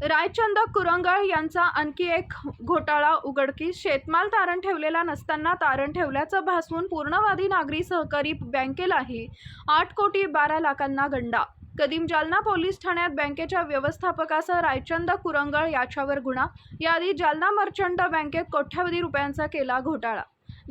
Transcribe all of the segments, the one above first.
रायचंद कुरंगळ यांचा आणखी एक घोटाळा उघडकीस. शेतमाल तारण ठेवलेला नसताना तारण ठेवल्याचं भासवून पूर्णवादी नागरी सहकारी बँकेलाही 8,12,00,000 गंडा. कदीम जालना पोलीस ठाण्यात बँकेच्या व्यवस्थापकासह रायचंद कुरंगळ याच्यावर गुन्हा. याआधी जालना मर्चंट बँकेत कोट्यवधी रुपयांचा केला घोटाळा.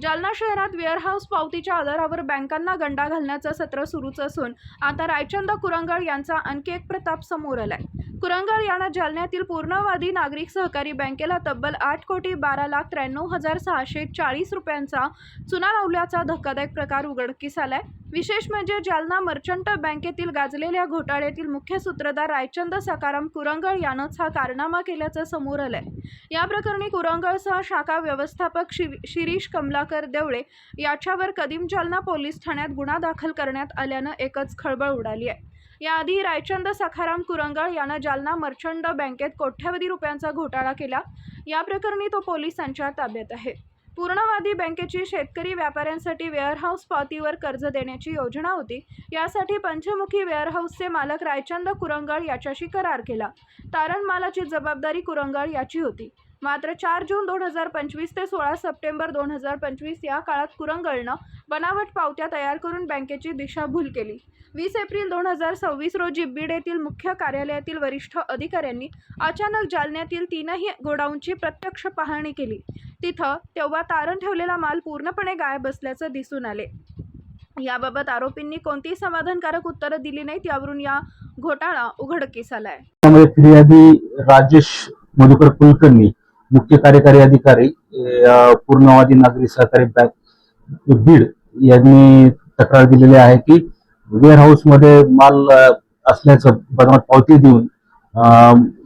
जालना शहरात वेअरहाऊस पावतीच्या आधारावर बँकांना गंडा घालण्याचं सत्र सुरूच असून आता रायचंद कुरंगळ यांचा आणखी एक प्रताप समोर आलाय. कुरंगळ यानं जालन्यातील पूर्णवादी नागरिक सहकारी बँकेला तब्बल 8,12,93,640 रुपयांचा चुना लावल्याचा धक्कादायक प्रकार उघडकीस आलाय. विशेष म्हणजे जालना मर्चंट बँकेतील गाजलेल्या घोटाळ्यातील मुख्य सूत्रधार रायचंद सखाराम कुरंगळ यानंच हा कारनामा केल्याचं समोर आलंय. या प्रकरणी कुरंगळसह शाखा व्यवस्थापक शिरीष कमलाकर देवळे याच्यावर कदीम जालना पोलीस ठाण्यात गुन्हा दाखल करण्यात आल्यानं एकच खळबळ उडाली आहे. याआधी रायचंद सखाराम कुरंगळ यानं जालना मर्चंट बँकेत कोट्यवधी रुपयांचा घोटाळा केला. या प्रकरणी तो पोलिसांच्या ताब्यात आहे. पूर्णवादी बँकेची शेतकरी व्यापाऱ्यांसाठी वेअरहाऊस पावतीवर कर्ज देण्याची योजना होती. यासाठी पंचमुखी वेअरहाऊसचे मालक रायचंद कुरंगळ याच्याशी करार केला. तारण मालाची जबाबदारी कुरंगळ याची होती. मात्र 4 जून 2025 ते 16 सप्टेंबर 2025 या काळात कुरंगळनं बनावट पावत्या तयार करून बँकेची दिशाभूल केली. 20 एप्रिल 2026 रोजी बीड येथील मुख्य कार्यालयातील वरिष्ठ अधिकाऱ्यांनी अचानक जालन्यातील 3ही गोडाऊनची प्रत्यक्ष पाहणी केली. तेव्हा तारण ठेवलेला माल पूर्णपणे गायब असल्याचं दिसून आले. याबाबत आरोपींनी कोणतीही समाधानकारक उत्तरं दिली नाहीत. यावरून या घोटाळा उघडकीस आलाय. फिर्यादी राजेश मधुकर कुलकर्णी, मुख्य कार्यकारी अधिकारी, पूर्णवादी नागरी सहकारी बँक बीड यांनी तक्रार दिलेली आहे की वेअरहाऊस मध्ये माल असल्याचं बनावट पावती देऊन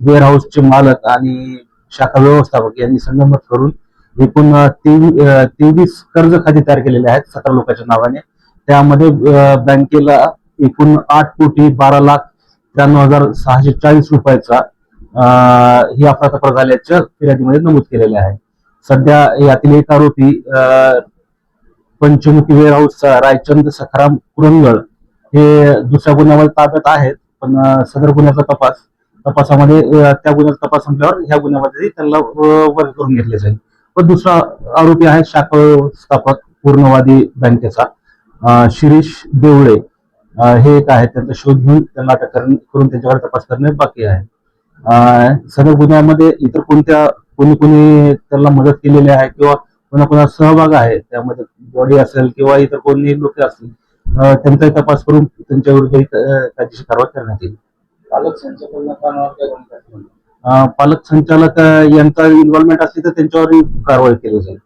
वेअरहाऊसचे मालक आणि शाखा व्यवस्थापक यांनी संगनमत करून एकूण 23 कर्ज खाते तयार केलेले आहेत 17 लोकांच्या नावाने. त्यामध्ये बँकेला एकूण 8,12,93,640 रुपयाचा ही अफरातफर झाल्याच्या फिर्यादीमध्ये नमूद केलेले आहे. सध्या यातील एक आरोपी पंचमुखी वेअरहाऊसचा रायचंद सखाराम कुरंगळ हे दुसऱ्या गुन्ह्यामध्ये ताब्यात आहेत. पण सदर गुन्ह्याचा तपासामध्ये त्या गुन्ह्याचा तपास संपल्यावर ह्या गुन्ह्यामध्ये त्यांना वर्ग करून घेतले जाईल. पण दुसरा आरोपी आहे शाखा व्यवस्थापक पूर्णवादी बँकेचा शिरीष देवळे, हे एक आहे. त्यांचा शोध घेऊन त्यांना अटक करून त्यांच्यावर तपास करणे बाकी आहे. सदर गुन्ह्यामध्ये इतर कोणी त्यांना मदत केलेली आहे किंवा कोणाकोणा सहभाग आहे त्यामध्ये बॉडी असेल किंवा इतर कोणी लोक असतील त्यांचाही तपास करून त्यांच्या विरुद्ध कायदेशीर कारवाई करण्यात येईल. पालक संचालक यांचा इन्व्हॉल्वमेंट असली तर त्यांच्यावर कारवाई केली जाईल.